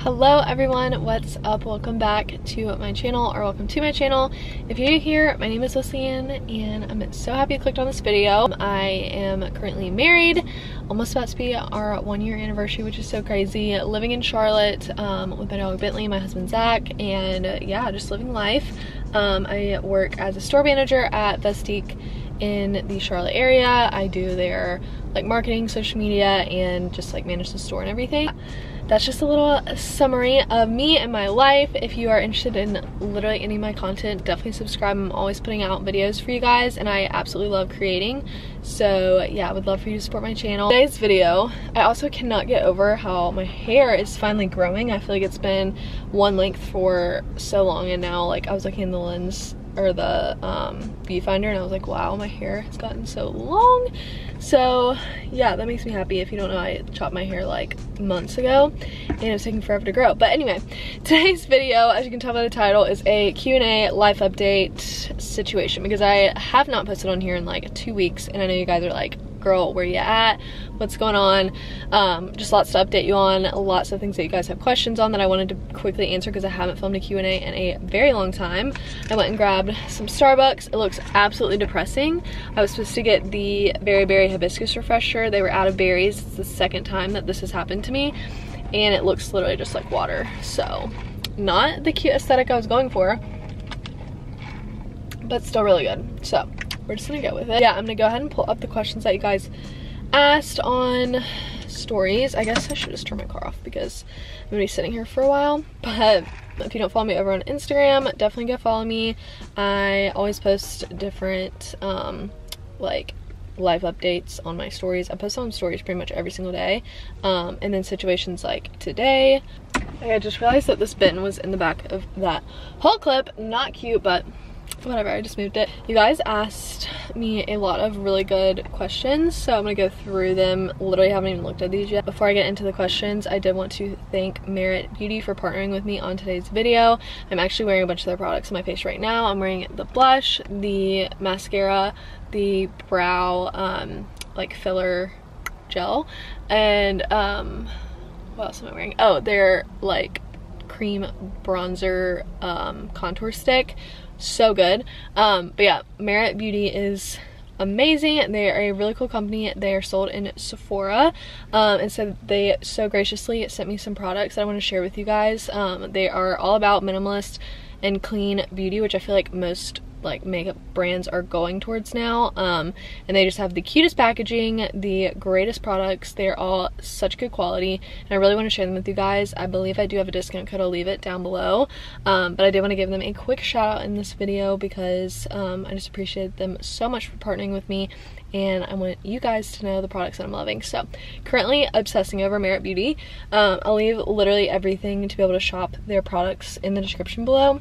Hello everyone, what's up? Welcome back to my channel, or welcome to my channel. If you're new here, my name is Wessli-Ann and I'm so happy you clicked on this video. I am currently married, almost about to be our 1-year anniversary, which is so crazy. Living in Charlotte with my dog Bentley, my husband Zach, and yeah, just living life. I work as a store manager at Vestique in the Charlotte area. I do their like marketing, social media, and just like manage the store and everything. That's just a little summary of me and my life. If you are interested in literally any of my content, definitely subscribe. I'm always putting out videos for you guys and I absolutely love creating. So yeah, I would love for you to support my channel. Today's video, I also cannot get over how my hair is finally growing. I feel like it's been one length for so long, and now like I was looking in the lens or the viewfinder and I was like, wow, my hair has gotten so long. So yeah, that makes me happy. If you don't know, I chopped my hair like months ago and it was taking forever to grow. But anyway, today's video, as you can tell by the title, is a Q&A life update situation, because I have not posted on here in like 2 weeks and I know you guys are like, girl, where you at? What's going on? Just lots to update you on, lots of things that you guys have questions on that I wanted to quickly answer because I haven't filmed a Q&A in a very long time. I went and grabbed some Starbucks. It looks absolutely depressing. I was supposed to get the Berry Berry Hibiscus Refresher. They were out of berries. It's the second time that this has happened to me and it looks literally just like water. So not the cute aesthetic I was going for, but still really good. So we're just gonna go with it. Yeah, I'm gonna go ahead and pull up the questions that you guys asked on stories. I guess I should just turn my car off because I'm gonna be sitting here for a while. But if you don't follow me over on Instagram, definitely go follow me. I always post different like life updates on my stories. I post on stories pretty much every single day. And then situations like today, I just realized that this bin was in the back of that whole clip. Not cute, but whatever, I just moved it. You guys asked me a lot of really good questions, so I'm gonna go through them. Literally haven't even looked at these yet. Before I get into the questions, I did want to thank Merit Beauty for partnering with me on today's video. I'm actually wearing a bunch of their products on my face right now. I'm wearing the blush, the mascara, the brow like filler gel, and what else am I wearing? Oh, their like cream bronzer contour stick. So good. But yeah, Merit Beauty is amazing. They are a really cool company. They are sold in Sephora, and so they so graciously sent me some products that I want to share with you guys. They are all about minimalist and clean beauty, which I feel like most like makeup brands are going towards now, and they just have the cutest packaging, the greatest products. They're all such good quality and I really want to share them with you guys. I believe I do have a discount code. I'll leave it down below, but I did want to give them a quick shout out in this video because I just appreciate them so much for partnering with me, and I want you guys to know the products that I'm loving. So currently obsessing over Merit Beauty. I'll leave literally everything to be able to shop their products in the description below.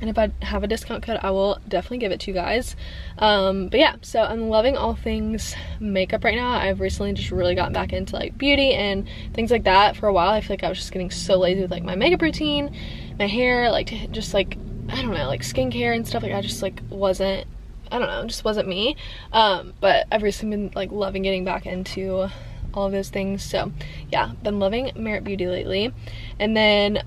And if I have a discount code, I will definitely give it to you guys. But yeah, so I'm loving all things makeup right now. I've recently just really gotten back into like beauty and things like that. For a while, I feel like I was just getting so lazy with like my makeup routine, my hair, like just like, I don't know, like skincare and stuff. Like I just like wasn't, I don't know, just wasn't me. But I've recently been like loving getting back into all of those things. So yeah, been loving Merit Beauty lately. And then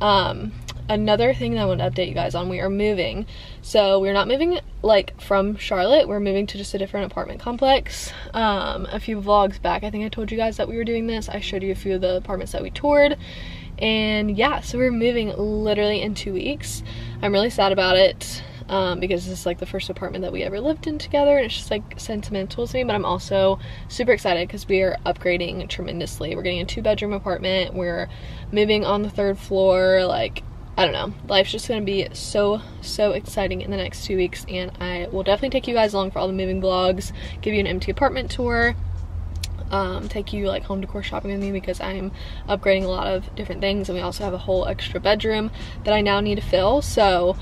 another thing that I want to update you guys on, we are moving. So we're not moving like from Charlotte, we're moving to just a different apartment complex. A few vlogs back, I think I told you guys that we were doing this. I showed you a few of the apartments that we toured. And yeah, so we're moving literally in 2 weeks. I'm really sad about it because this is like the first apartment that we ever lived in together, and it's just like sentimental to me, but I'm also super excited because we are upgrading tremendously. We're getting a 2-bedroom apartment. We're moving on the 3rd floor. Like, I don't know, life's just gonna be so exciting in the next 2 weeks, and I will definitely take you guys along for all the moving vlogs, give you an empty apartment tour, take you like home decor shopping with me because I'm upgrading a lot of different things, and we also have a whole extra bedroom that I now need to fill. So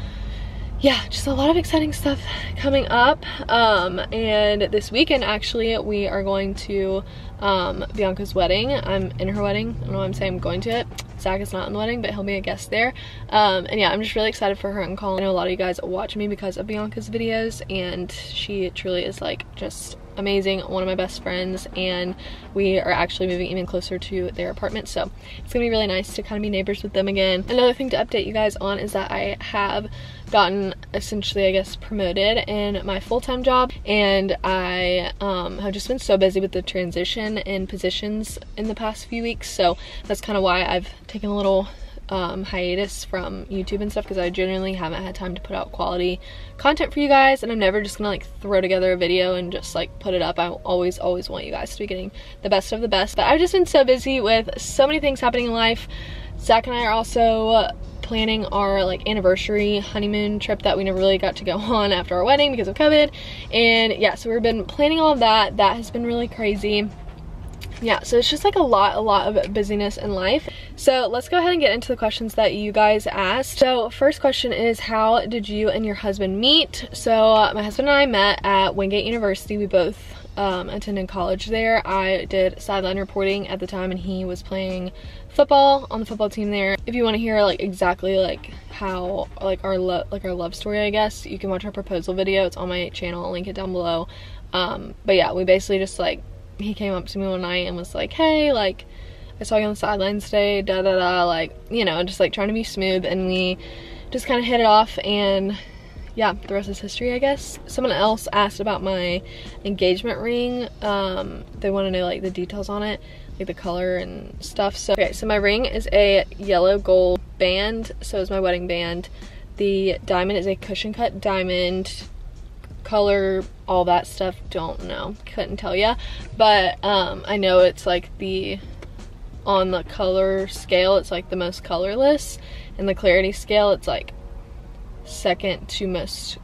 yeah, just a lot of exciting stuff coming up. And this weekend actually we are going to Bianca's wedding. I'm in her wedding. I don't know why I'm saying I'm going to it. Zach is not in the wedding, but he'll be a guest there. And yeah, I'm just really excited for her and Colin. I know a lot of you guys watch me because of Bianca's videos, and she truly is like just amazing, one of my best friends, and we are actually moving even closer to their apartment, so it's gonna be really nice to kind of be neighbors with them again. Another thing to update you guys on is that I have gotten essentially, I guess, promoted in my full-time job, and I have just been so busy with the transition in positions in the past few weeks, so that's kind of why I've taken a little hiatus from YouTube and stuff, because I genuinely haven't had time to put out quality content for you guys, and I'm never just gonna like throw together a video and just like put it up. I always want you guys to be getting the best of the best, but I've just been so busy with so many things happening in life. Zach and I are also planning our like anniversary honeymoon trip that we never really got to go on after our wedding because of COVID, and yeah, so we've been planning all of that. That has been really crazy. Yeah, so it's just like a lot of busyness in life. So let's go ahead and get into the questions that you guys asked. So first question is, how did you and your husband meet? So my husband and I met at Wingate University. We both attended college there. I did sideline reporting at the time, and he was playing football on the football team there. If you want to hear like exactly like how like our love story, I guess, you can watch our proposal video. It's on my channel. I'll link it down below. But yeah, we basically just like, he came up to me one night and was like, hey, like, I saw you on the sidelines today, da da da, like, you know, just like trying to be smooth, and we just kind of hit it off, and yeah, the rest is history, I guess. Someone else asked about my engagement ring. They want to know like the details on it, like the color and stuff. So okay, so my ring is a yellow gold band, so is my wedding band. The diamond is a cushion cut diamond. Color, all that stuff, don't know, couldn't tell ya, but I know it's like on the color scale, it's like the most colorless, and the clarity scale, it's like second to most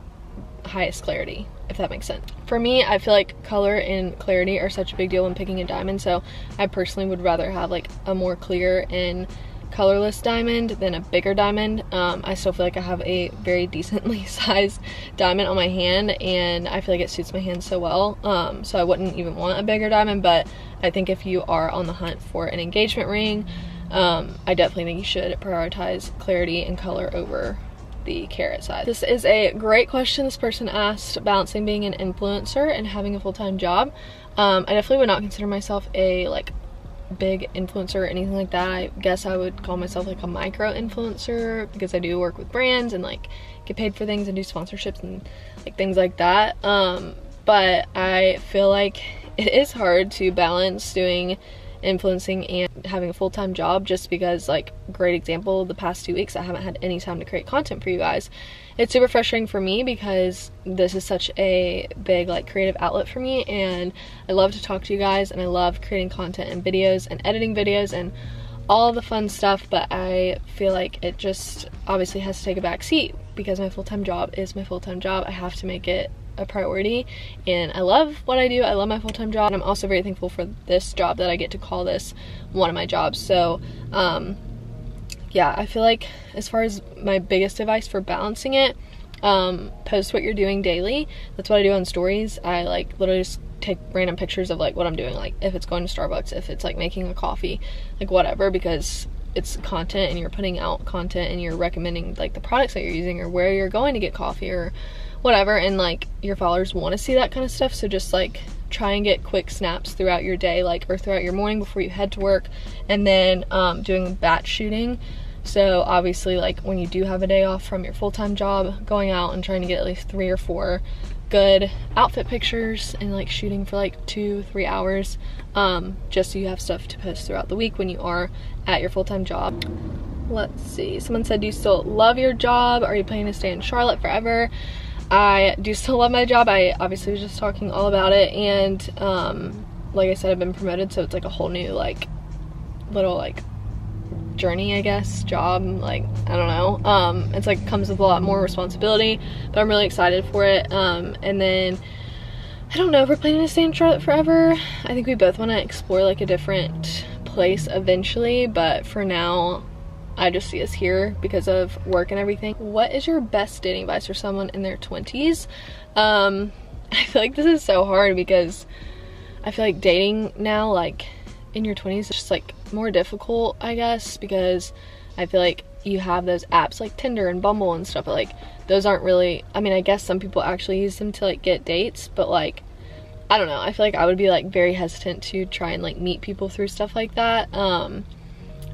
highest clarity, if that makes sense. For me, I feel like color and clarity are such a big deal when picking a diamond, so I personally would rather have like a more clear and colorless diamond than a bigger diamond. I still feel like I have a very decently sized diamond on my hand, and I feel like it suits my hand so well, so I wouldn't even want a bigger diamond. But I think if you are on the hunt for an engagement ring, I definitely think you should prioritize clarity and color over the carat size. This is a great question. This person asked, balancing being an influencer and having a full-time job. I definitely would not consider myself a like big influencer or anything like that. I guess I would call myself like a micro influencer, because I do work with brands and like get paid for things and do sponsorships and like things like that. But I feel like it is hard to balance doing influencing and having a full-time job, just because, like, great example, the past 2 weeks I haven't had any time to create content for you guys. It's super frustrating for me because this is such a big like creative outlet for me, and I love to talk to you guys, and I love creating content and videos and editing videos and all the fun stuff, but I feel like it just obviously has to take a back seat because my full-time job is my full-time job. I have to make it a priority, and I love what I do. I love my full-time job, and I'm also very thankful for this job that I get to call this one of my jobs. So yeah, I feel like as far as my biggest advice for balancing it, post what you're doing daily. That's what I do on stories. I like literally just take random pictures of like what I'm doing, like if it's going to Starbucks, if it's like making a coffee, like whatever, because it's content and you're putting out content and you're recommending like the products that you're using or where you're going to get coffee or whatever, and like your followers want to see that kind of stuff. So just like try and get quick snaps throughout your day, like, or throughout your morning before you head to work, and then doing batch shooting. So obviously, like, when you do have a day off from your full-time job, going out and trying to get at least 3 or 4 good outfit pictures and like shooting for like 2-3 hours, just so you have stuff to post throughout the week when you are at your full-time job. Let's see, someone said, do you still love your job? Are you planning to stay in Charlotte forever? I do still love my job. I obviously was just talking all about it, and like I said, I've been promoted, so it's like a whole new like little like journey, I guess, job, like, I don't know. It's like comes with a lot more responsibility, but I'm really excited for it. And then I don't know if we're planning to stay in Charlotte forever. I think we both want to explore like a different place eventually, but for now I just see us here because of work and everything. What is your best dating advice for someone in their 20s? I feel like this is so hard because I feel like dating now, like in your 20s, is just like more difficult, I guess, because I feel like you have those apps like Tinder and Bumble and stuff, but like those aren't really, I mean, I guess some people actually use them to like get dates, but like I don't know, I feel like I would be like very hesitant to try and like meet people through stuff like that,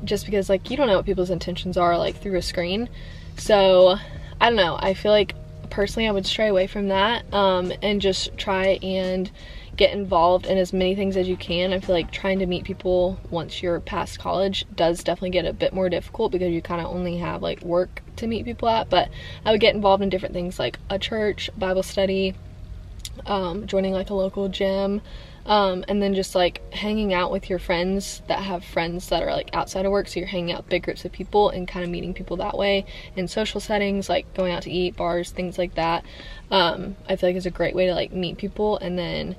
just because like you don't know what people's intentions are like through a screen. So I don't know, I feel like personally I would stray away from that, and just try and get involved in as many things as you can. I feel like trying to meet people once you're past college does definitely get a bit more difficult because you kind of only have like work to meet people at, but I would get involved in different things like a church, Bible study, joining like a local gym, and then just like hanging out with your friends that have friends that are like outside of work, so you're hanging out with big groups of people and kind of meeting people that way in social settings, like going out to eat, bars, things like that. I feel like it's a great way to like meet people and then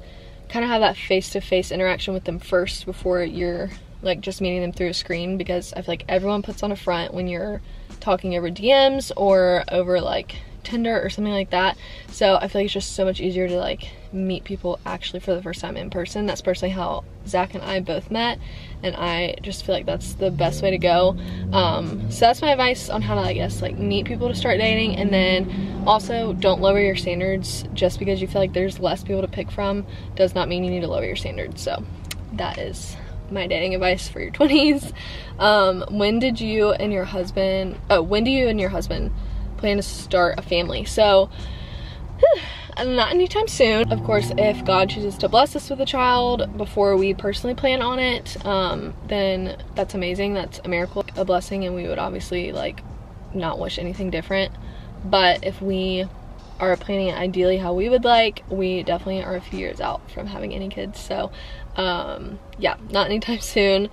kind of have that face-to-face interaction with them first before you're like just meeting them through a screen, because I feel like everyone puts on a front when you're talking over DMs or over like Tinder or something like that. So I feel like it's just so much easier to like meet people actually for the first time in person. That's personally how Zach and I both met, and I just feel like that's the best way to go. So that's my advice on how to, I guess, like meet people to start dating. And then also don't lower your standards. Just because you feel like there's less people to pick from does not mean you need to lower your standards. So that is my dating advice for your 20s. When do you and your husband plan to start a family? So not anytime soon. Of course, if God chooses to bless us with a child before we personally plan on it, then that's amazing. That's a miracle, a blessing, and we would obviously like not wish anything different. But if we are planning it ideally how we would like, we definitely are a few years out from having any kids. So yeah, not anytime soon.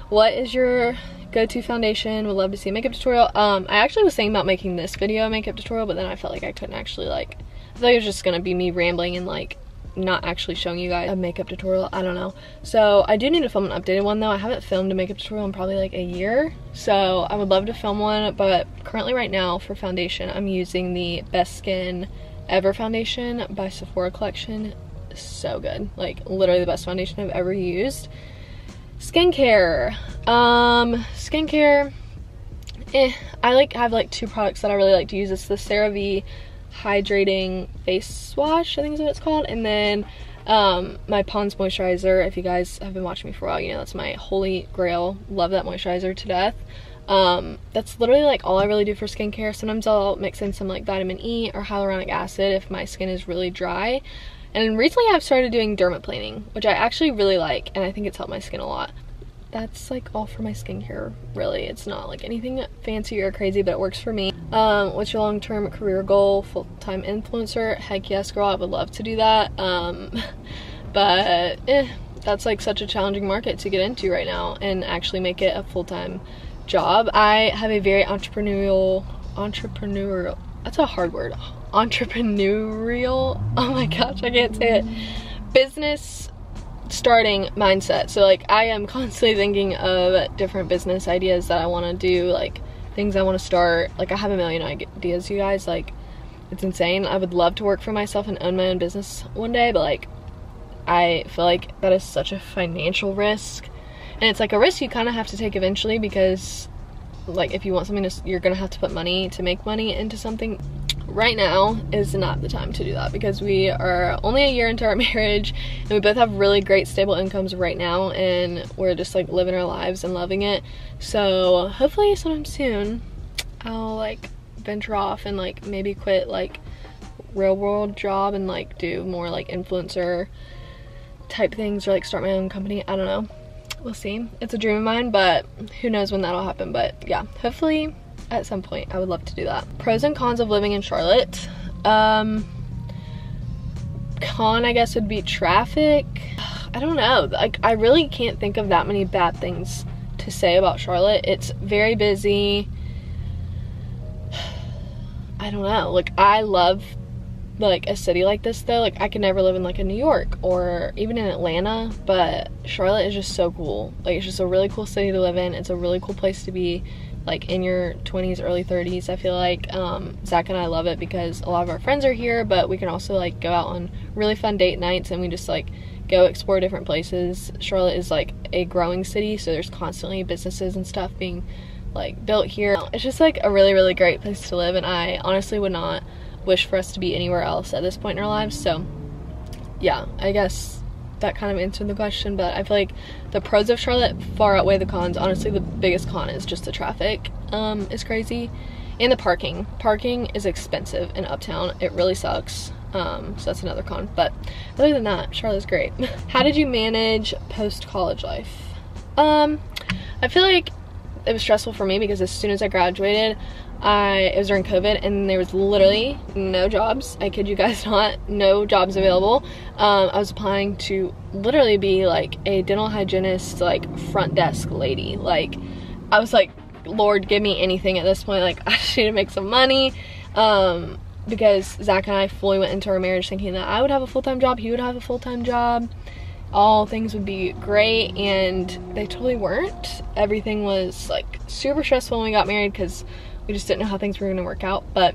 What is your go-to foundation? Would love to see a makeup tutorial. I actually was thinking about making this video a makeup tutorial, but then I felt like I couldn't actually like, I thought it was just gonna be me rambling and like not actually showing you guys a makeup tutorial. I don't know. So I do need to film an updated one though. I haven't filmed a makeup tutorial in probably like a year, so I would love to film one. But currently right now for foundation, I'm using the Best Skin Ever foundation by Sephora collection. So good, like literally the best foundation I've ever used. Skincare, I have like two products that I really like to use. It's the CeraVe hydrating face wash, I think is what it's called, and then my Pond's moisturizer. If you guys have been watching me for a while, you know that's my holy grail. Love that moisturizer to death. That's literally like all I really do for skincare. Sometimes I'll mix in some like vitamin E or hyaluronic acid if my skin is really dry. And recently I've started doing dermaplaning, which I actually really like, and I think it's helped my skin a lot. That's like all for my skincare, really. It's not like anything fancy or crazy, but it works for me. What's your long-term career goal? Full-time influencer? Heck yes, girl, I would love to do that. But that's like such a challenging market to get into right now and actually make it a full-time job. I have a very entrepreneurial, that's a hard word. Entrepreneurial, oh my gosh, I can't say it, business starting mindset. So like I am constantly thinking of different business ideas that I want to do, like things I want to start. Like I have a million ideas, you guys, like it's insane. I would love to work for myself and own my own business one day, but like I feel like that is such a financial risk, and it's like a risk you kind of have to take eventually, because like if you want something to, you're gonna have to put money to make money into something. Right now is not the time to do that, because we are only a year into our marriage and we both have really great stable incomes right now, and we're just like living our lives and loving it. So hopefully sometime soon I'll like venture off and like maybe quit like real world job and like do more like influencer type things, or like start my own company. I don't know, we'll see. It's a dream of mine, but who knows when that'll happen. But yeah, hopefully at some point I would love to do that. Pros and cons of living in Charlotte. Con, I guess, would be traffic. I don't know, like I really can't think of that many bad things to say about Charlotte. It's very busy. I don't know, like I love like a city like this though. Like I could never live in like a New York or even in Atlanta, but Charlotte is just so cool. Like it's just a really cool city to live in. It's a really cool place to be like in your 20s, early 30s. I feel like Zach and I love it because a lot of our friends are here, but we can also like go out on really fun date nights and we just like go explore different places. Charlotte is like a growing city, so there's constantly businesses and stuff being like built here. It's just like a really, really great place to live, and I honestly would not wish for us to be anywhere else at this point in our lives. So yeah, I guess that kind of answered the question, but I feel like the pros of Charlotte far outweigh the cons. Honestly, the biggest con is just the traffic is crazy, and the parking. Parking is expensive in Uptown. It really sucks. So that's another con, but other than that, Charlotte's great. How did you manage post-college life? I feel like it was stressful for me because as soon as I graduated, it was during COVID, and there was literally no jobs. I kid you guys not, no jobs available. I was applying to literally be like a dental hygienist, like front desk lady. Like, I was like, Lord, give me anything at this point. Like, I just need to make some money. Because Zach and I fully went into our marriage thinking that I would have a full-time job, he would have a full-time job, all things would be great, and they totally weren't. Everything was like super stressful when we got married because we just didn't know how things were gonna work out, but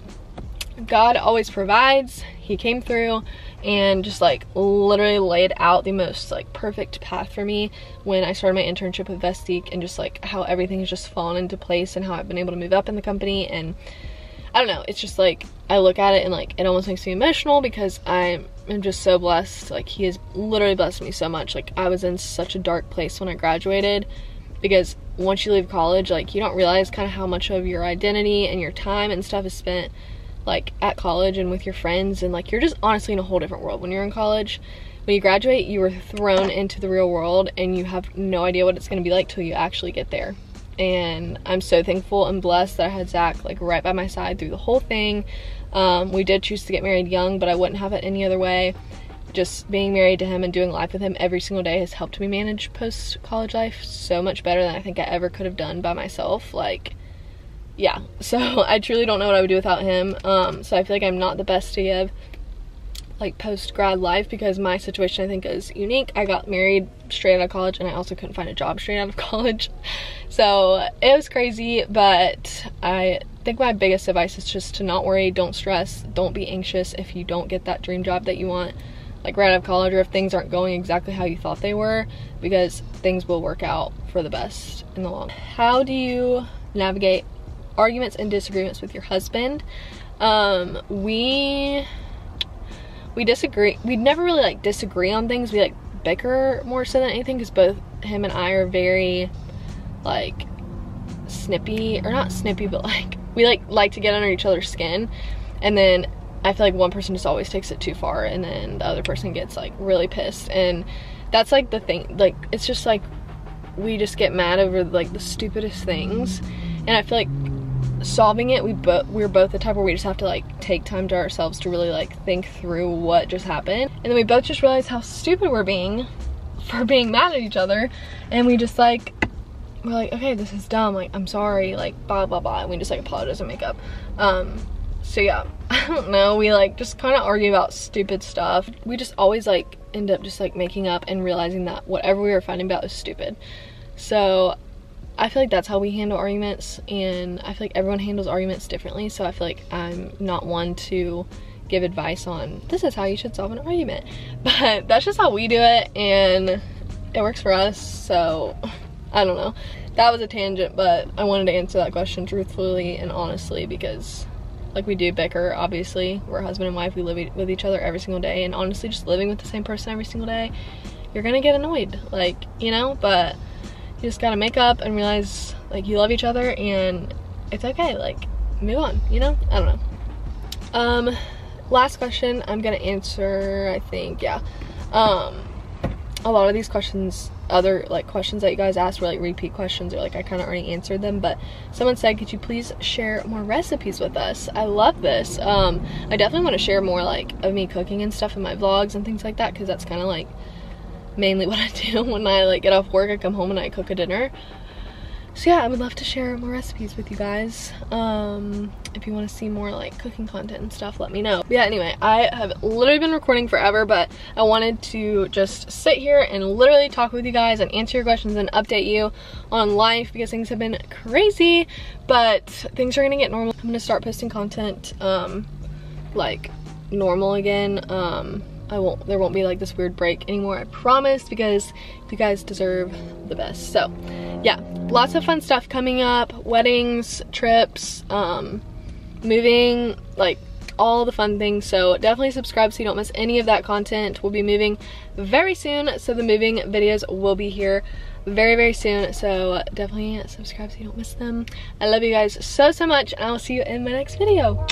God always provides. He came through and just like literally laid out the most like perfect path for me when I started my internship with Vestique, and just like how everything has just fallen into place and how I've been able to move up in the company. And I don't know, it's just like, I look at it and like, it almost makes me emotional because I'm just so blessed. Like, he has literally blessed me so much. Like, I was in such a dark place when I graduated, because once you leave college, like, you don't realize kind of how much of your identity and your time and stuff is spent like at college and with your friends, and like, you're just honestly in a whole different world when you're in college. When you graduate, you are thrown into the real world and you have no idea what it's going to be like till you actually get there. And I'm so thankful and blessed that I had Zach like right by my side through the whole thing. We did choose to get married young, but I wouldn't have it any other way. Just being married to him and doing life with him every single day has helped me manage post-college life so much better than I think I ever could have done by myself. Like, yeah, so I truly don't know what I would do without him. So I feel like I'm not the best to give like post-grad life because my situation I think is unique. I got married straight out of college, and I also couldn't find a job straight out of college, so it was crazy. But I think my biggest advice is just to not worry, don't stress, don't be anxious if you don't get that dream job that you want like right out of college, or if things aren't going exactly how you thought they were, because things will work out for the best in the long run. How do you navigate arguments and disagreements with your husband? We disagree. We never really like disagree on things. We like bicker more so than anything, because both him and I are very like snippy, or not snippy, but like we like to get under each other's skin, and then I feel like one person just always takes it too far, and then the other person gets like really pissed. And that's like the thing, like it's just like we just get mad over like the stupidest things. And I feel like solving it, we're both the type where we just have to like take time to ourselves to really like think through what just happened, and then we both just realize how stupid we're being for being mad at each other, and we just like, we're like, okay, this is dumb, like I'm sorry, like blah blah blah, and we just like apologize and make up. So yeah, I don't know, we like just kind of argue about stupid stuff. We just always like end up just like making up and realizing that whatever we were fighting about is stupid. So I feel like that's how we handle arguments, and I feel like everyone handles arguments differently, so I feel like I'm not one to give advice on this is how you should solve an argument, but that's just how we do it, and it works for us. So I don't know, that was a tangent, but I wanted to answer that question truthfully and honestly, because like we do bicker, obviously. We're husband and wife, we live with each other every single day, and honestly just living with the same person every single day, you're gonna get annoyed, like, you know, but you just gotta make up and realize like you love each other and it's okay, like move on, you know? I don't know. Last question I'm gonna answer, I think, yeah. A lot of these questions, other like questions that you guys asked were like repeat questions, or like I kind of already answered them, but someone said, could you please share more recipes with us? I love this. I definitely want to share more like of me cooking and stuff in my vlogs and things like that, because that's kind of like mainly what I do when I like get off work. I come home and I cook a dinner. So yeah, I would love to share more recipes with you guys. If you want to see more like cooking content and stuff, let me know. But yeah, anyway, I have literally been recording forever, but I wanted to just sit here and literally talk with you guys and answer your questions and update you on life, because things have been crazy, but things are gonna get normal. I'm gonna start posting content like normal again. There won't be like this weird break anymore, I promise, because you guys deserve the best. So yeah, lots of fun stuff coming up, weddings, trips, moving, like all the fun things. So definitely subscribe so you don't miss any of that content. We'll be moving very soon, so the moving videos will be here very, very soon. So definitely subscribe so you don't miss them. I love you guys so, so much, and I will see you in my next video.